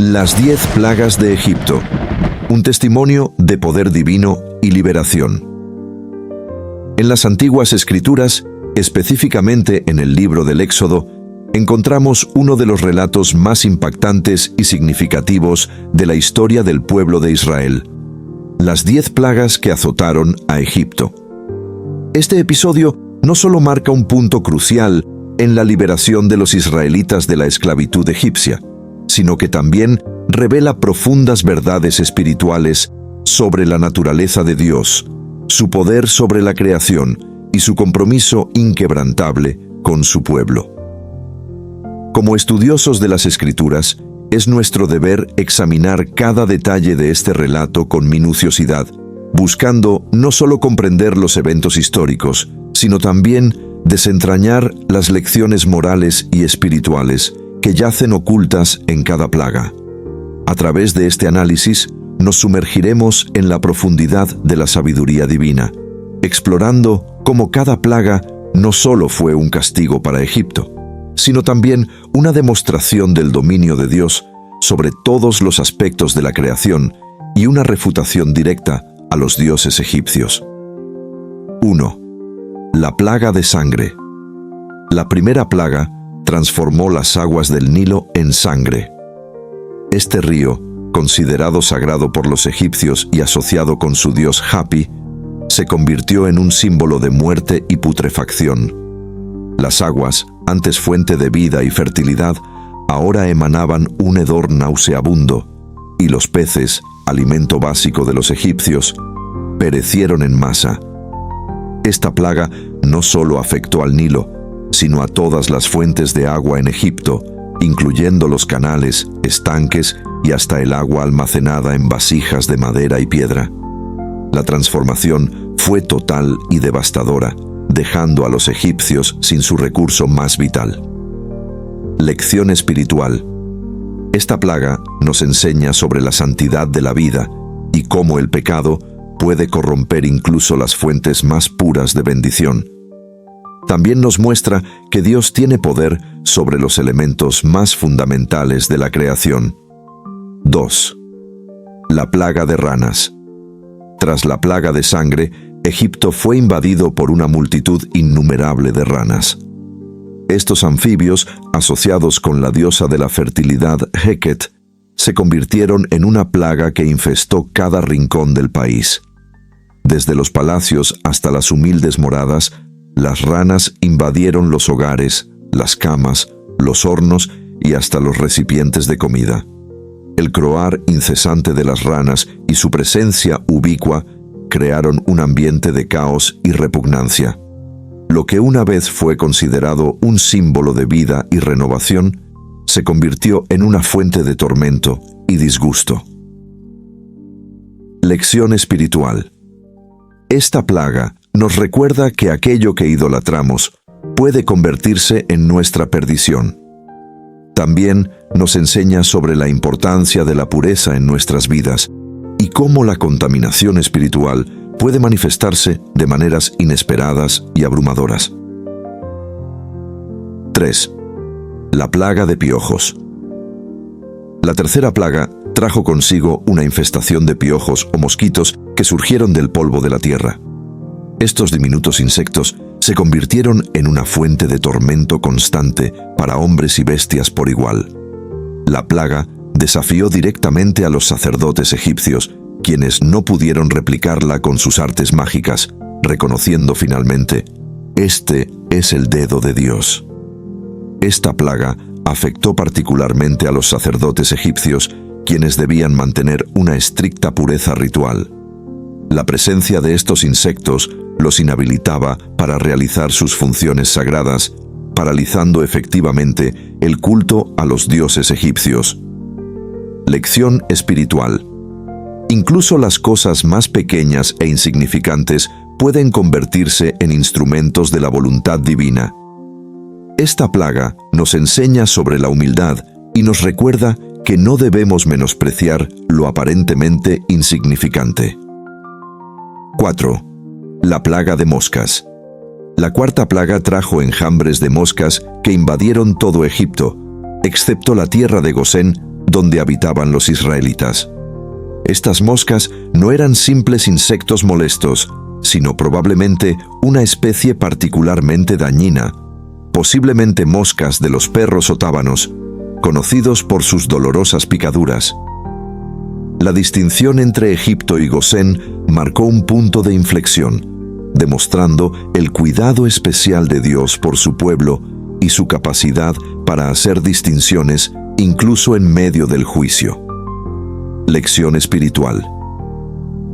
Las 10 plagas de Egipto. Un testimonio de poder divino y liberación. En las antiguas escrituras, específicamente en el libro del Éxodo, encontramos uno de los relatos más impactantes y significativos de la historia del pueblo de Israel: las 10 plagas que azotaron a Egipto. Este episodio no solo marca un punto crucial en la liberación de los israelitas de la esclavitud egipcia, sino que también revela profundas verdades espirituales sobre la naturaleza de Dios, su poder sobre la creación y su compromiso inquebrantable con su pueblo. Como estudiosos de las Escrituras, es nuestro deber examinar cada detalle de este relato con minuciosidad, buscando no solo comprender los eventos históricos, sino también desentrañar las lecciones morales y espirituales que yacen ocultas en cada plaga. A través de este análisis, nos sumergiremos en la profundidad de la sabiduría divina, explorando cómo cada plaga no solo fue un castigo para Egipto, sino también una demostración del dominio de Dios sobre todos los aspectos de la creación y una refutación directa a los dioses egipcios. 1. La plaga de sangre. La primera plaga transformó las aguas del Nilo en sangre. Este río, considerado sagrado por los egipcios y asociado con su dios Hapi, se convirtió en un símbolo de muerte y putrefacción. Las aguas, antes fuente de vida y fertilidad, ahora emanaban un hedor nauseabundo, y los peces, alimento básico de los egipcios, perecieron en masa. Esta plaga no solo afectó al Nilo, sino a todas las fuentes de agua en Egipto, incluyendo los canales, estanques y hasta el agua almacenada en vasijas de madera y piedra. La transformación fue total y devastadora, dejando a los egipcios sin su recurso más vital. Lección espiritual. Esta plaga nos enseña sobre la santidad de la vida y cómo el pecado puede corromper incluso las fuentes más puras de bendición. También nos muestra que Dios tiene poder sobre los elementos más fundamentales de la creación. 2. La plaga de ranas. Tras la plaga de sangre, Egipto fue invadido por una multitud innumerable de ranas. Estos anfibios, asociados con la diosa de la fertilidad Heket, se convirtieron en una plaga que infestó cada rincón del país. Desde los palacios hasta las humildes moradas, las ranas invadieron los hogares, las camas, los hornos y hasta los recipientes de comida. El croar incesante de las ranas y su presencia ubicua crearon un ambiente de caos y repugnancia. Lo que una vez fue considerado un símbolo de vida y renovación, se convirtió en una fuente de tormento y disgusto. Lección espiritual. Esta plaga nos recuerda que aquello que idolatramos puede convertirse en nuestra perdición. También nos enseña sobre la importancia de la pureza en nuestras vidas y cómo la contaminación espiritual puede manifestarse de maneras inesperadas y abrumadoras. 3. La plaga de piojos. La tercera plaga trajo consigo una infestación de piojos o mosquitos que surgieron del polvo de la tierra. Estos diminutos insectos se convirtieron en una fuente de tormento constante para hombres y bestias por igual. La plaga desafió directamente a los sacerdotes egipcios, quienes no pudieron replicarla con sus artes mágicas, reconociendo finalmente: este es el dedo de Dios. Esta plaga afectó particularmente a los sacerdotes egipcios, quienes debían mantener una estricta pureza ritual. La presencia de estos insectos los inhabilitaba para realizar sus funciones sagradas, paralizando efectivamente el culto a los dioses egipcios. Lección espiritual. Incluso las cosas más pequeñas e insignificantes pueden convertirse en instrumentos de la voluntad divina. Esta plaga nos enseña sobre la humildad y nos recuerda que no debemos menospreciar lo aparentemente insignificante. 4. La plaga de moscas. La cuarta plaga trajo enjambres de moscas que invadieron todo Egipto, excepto la tierra de Gosén, donde habitaban los israelitas. Estas moscas no eran simples insectos molestos, sino probablemente una especie particularmente dañina, posiblemente moscas de los perros o tábanos, conocidos por sus dolorosas picaduras. La distinción entre Egipto y Gosén marcó un punto de inflexión, demostrando el cuidado especial de Dios por su pueblo y su capacidad para hacer distinciones incluso en medio del juicio. Lección espiritual.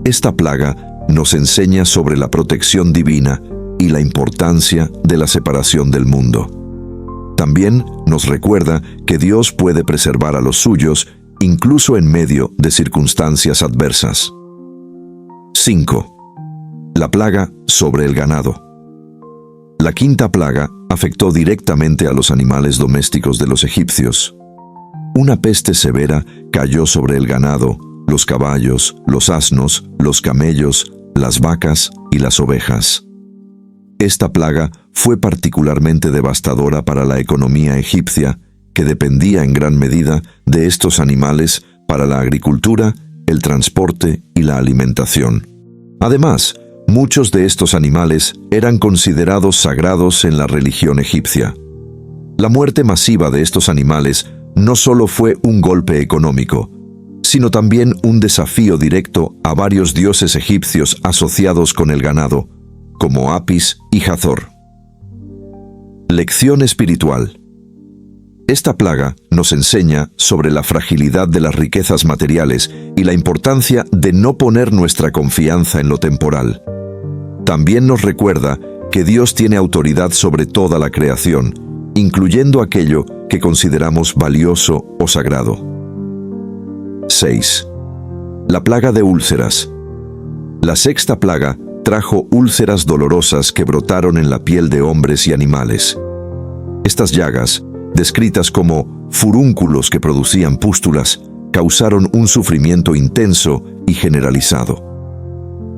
Esta plaga nos enseña sobre la protección divina y la importancia de la separación del mundo. También nos recuerda que Dios puede preservar a los suyos incluso en medio de circunstancias adversas. 5. La plaga sobre el ganado. La quinta plaga afectó directamente a los animales domésticos de los egipcios. Una peste severa cayó sobre el ganado, los caballos, los asnos, los camellos, las vacas y las ovejas. Esta plaga fue particularmente devastadora para la economía egipcia, que dependía en gran medida de estos animales para la agricultura, el transporte y la alimentación. Además, muchos de estos animales eran considerados sagrados en la religión egipcia. La muerte masiva de estos animales no solo fue un golpe económico, sino también un desafío directo a varios dioses egipcios asociados con el ganado, como Apis y Hathor. Lección espiritual. Esta plaga nos enseña sobre la fragilidad de las riquezas materiales y la importancia de no poner nuestra confianza en lo temporal. También nos recuerda que Dios tiene autoridad sobre toda la creación, incluyendo aquello que consideramos valioso o sagrado. 6. La plaga de úlceras. La sexta plaga trajo úlceras dolorosas que brotaron en la piel de hombres y animales. Estas llagas, descritas como furúnculos que producían pústulas, causaron un sufrimiento intenso y generalizado.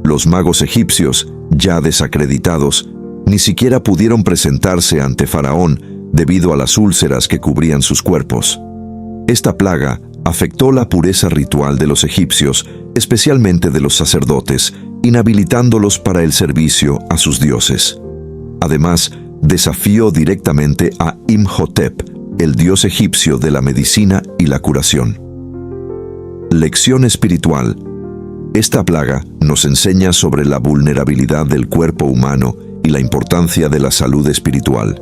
Los magos egipcios, ya desacreditados, ni siquiera pudieron presentarse ante Faraón debido a las úlceras que cubrían sus cuerpos. Esta plaga afectó la pureza ritual de los egipcios, especialmente de los sacerdotes, inhabilitándolos para el servicio a sus dioses. Además, desafió directamente a Imhotep, el dios egipcio de la medicina y la curación. Lección espiritual. Esta plaga nos enseña sobre la vulnerabilidad del cuerpo humano y la importancia de la salud espiritual.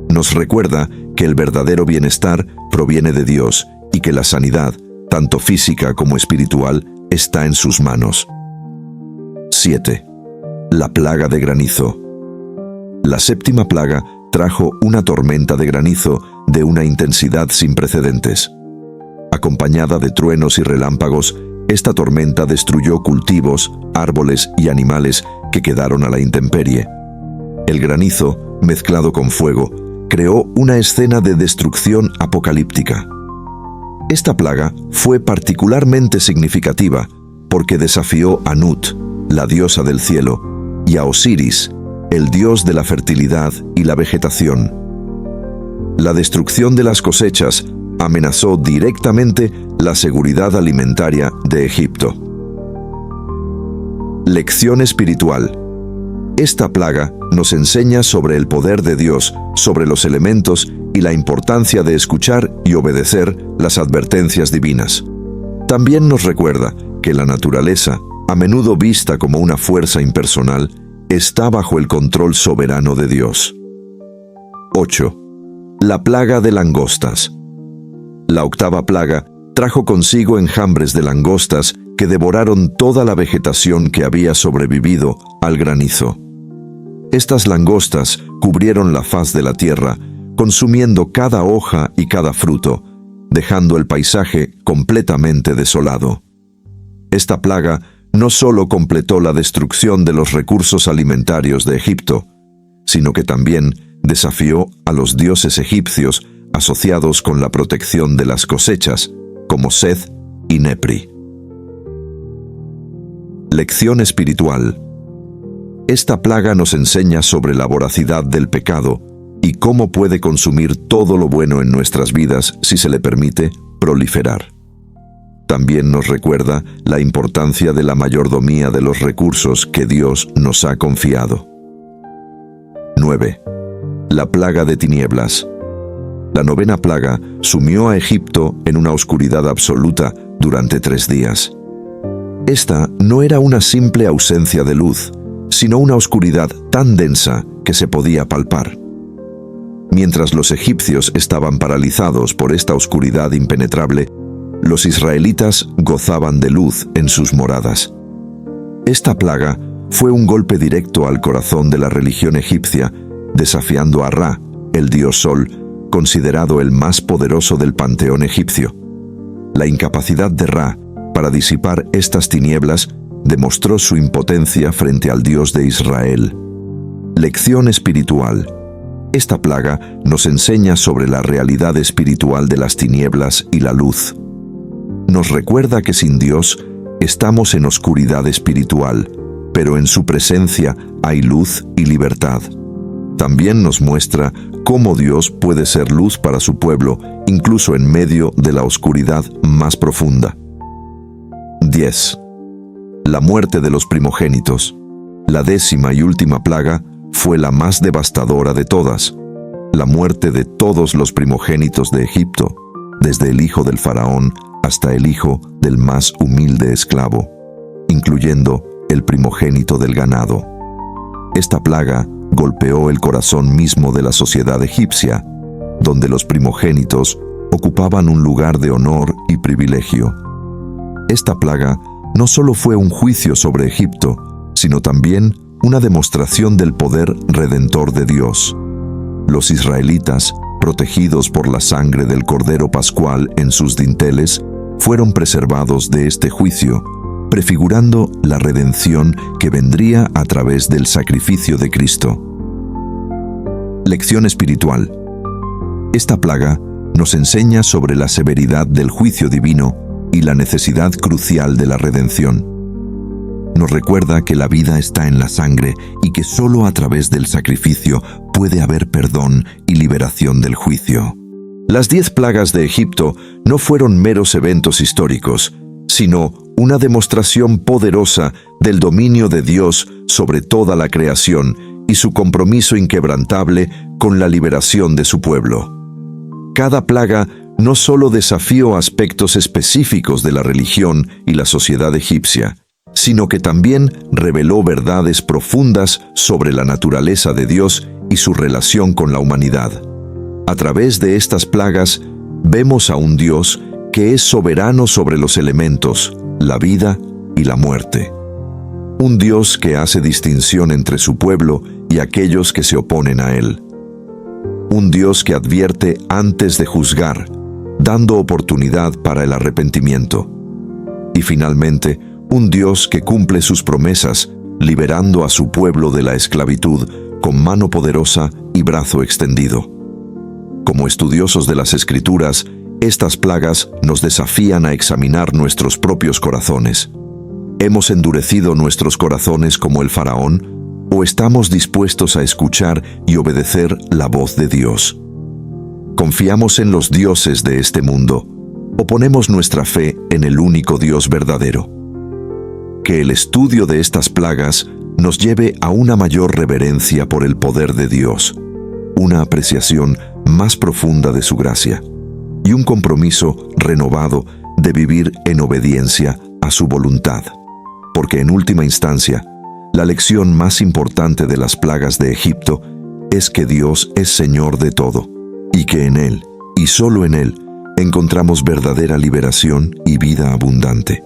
Nos recuerda que el verdadero bienestar proviene de Dios y que la sanidad, tanto física como espiritual, está en sus manos. 7. La plaga de granizo. La séptima plaga trajo una tormenta de granizo de una intensidad sin precedentes. Acompañada de truenos y relámpagos, esta tormenta destruyó cultivos, árboles y animales que quedaron a la intemperie. El granizo, mezclado con fuego, creó una escena de destrucción apocalíptica. Esta plaga fue particularmente significativa porque desafió a Nut, la diosa del cielo, y a Osiris, el dios de la fertilidad y la vegetación. La destrucción de las cosechas amenazó directamente la seguridad alimentaria de Egipto. Lección espiritual. Esta plaga nos enseña sobre el poder de Dios, sobre los elementos y la importancia de escuchar y obedecer las advertencias divinas. También nos recuerda que la naturaleza, a menudo vista como una fuerza impersonal, está bajo el control soberano de Dios. 8. La plaga de langostas. La octava plaga trajo consigo enjambres de langostas que devoraron toda la vegetación que había sobrevivido al granizo. Estas langostas cubrieron la faz de la tierra, consumiendo cada hoja y cada fruto, dejando el paisaje completamente desolado. Esta plaga no solo completó la destrucción de los recursos alimentarios de Egipto, sino que también desafió a los dioses egipcios asociados con la protección de las cosechas, como Seth y Nepri. Lección espiritual. Esta plaga nos enseña sobre la voracidad del pecado y cómo puede consumir todo lo bueno en nuestras vidas si se le permite proliferar. También nos recuerda la importancia de la mayordomía de los recursos que Dios nos ha confiado. 9. La plaga de tinieblas. La 9ª plaga sumió a Egipto en una oscuridad absoluta durante 3 días. Esta no era una simple ausencia de luz, sino una oscuridad tan densa que se podía palpar. Mientras los egipcios estaban paralizados por esta oscuridad impenetrable, los israelitas gozaban de luz en sus moradas. Esta plaga fue un golpe directo al corazón de la religión egipcia, desafiando a Ra, el dios Sol, considerado el más poderoso del panteón egipcio. La incapacidad de Ra para disipar estas tinieblas demostró su impotencia frente al Dios de Israel. Lección espiritual. Esta plaga nos enseña sobre la realidad espiritual de las tinieblas y la luz. Nos recuerda que sin Dios estamos en oscuridad espiritual, pero en su presencia hay luz y libertad. También nos muestra cómo Dios puede ser luz para su pueblo, incluso en medio de la oscuridad más profunda. 10. La muerte de los primogénitos. La 10ª y última plaga fue la más devastadora de todas, la muerte de todos los primogénitos de Egipto, desde el hijo del faraón hasta el hijo del más humilde esclavo, incluyendo el primogénito del ganado. Esta plaga golpeó el corazón mismo de la sociedad egipcia, donde los primogénitos ocupaban un lugar de honor y privilegio. Esta plaga no solo fue un juicio sobre Egipto, sino también una demostración del poder redentor de Dios. Los israelitas, protegidos por la sangre del Cordero Pascual en sus dinteles, fueron preservados de este juicio, prefigurando la redención que vendría a través del sacrificio de Cristo. Lección espiritual. Esta plaga nos enseña sobre la severidad del juicio divino y la necesidad crucial de la redención. Nos recuerda que la vida está en la sangre y que solo a través del sacrificio puede haber perdón y liberación del juicio. Las 10 plagas de Egipto no fueron meros eventos históricos, sino una demostración poderosa del dominio de Dios sobre toda la creación y su compromiso inquebrantable con la liberación de su pueblo. Cada plaga no solo desafió aspectos específicos de la religión y la sociedad egipcia, sino que también reveló verdades profundas sobre la naturaleza de Dios y su relación con la humanidad. A través de estas plagas, vemos a un Dios que es soberano sobre los elementos, la vida y la muerte. Un Dios que hace distinción entre su pueblo y aquellos que se oponen a él. Un Dios que advierte antes de juzgar, dando oportunidad para el arrepentimiento. Y finalmente, un Dios que cumple sus promesas, liberando a su pueblo de la esclavitud con mano poderosa y brazo extendido. Como estudiosos de las Escrituras, estas plagas nos desafían a examinar nuestros propios corazones. ¿Hemos endurecido nuestros corazones como el faraón, o estamos dispuestos a escuchar y obedecer la voz de Dios? ¿Confiamos en los dioses de este mundo, o ponemos nuestra fe en el único Dios verdadero? Que el estudio de estas plagas nos lleve a una mayor reverencia por el poder de Dios, una apreciación más profunda de su gracia y un compromiso renovado de vivir en obediencia a su voluntad. Porque en última instancia, la lección más importante de las plagas de Egipto es que Dios es Señor de todo y que en Él, y solo en Él, encontramos verdadera liberación y vida abundante.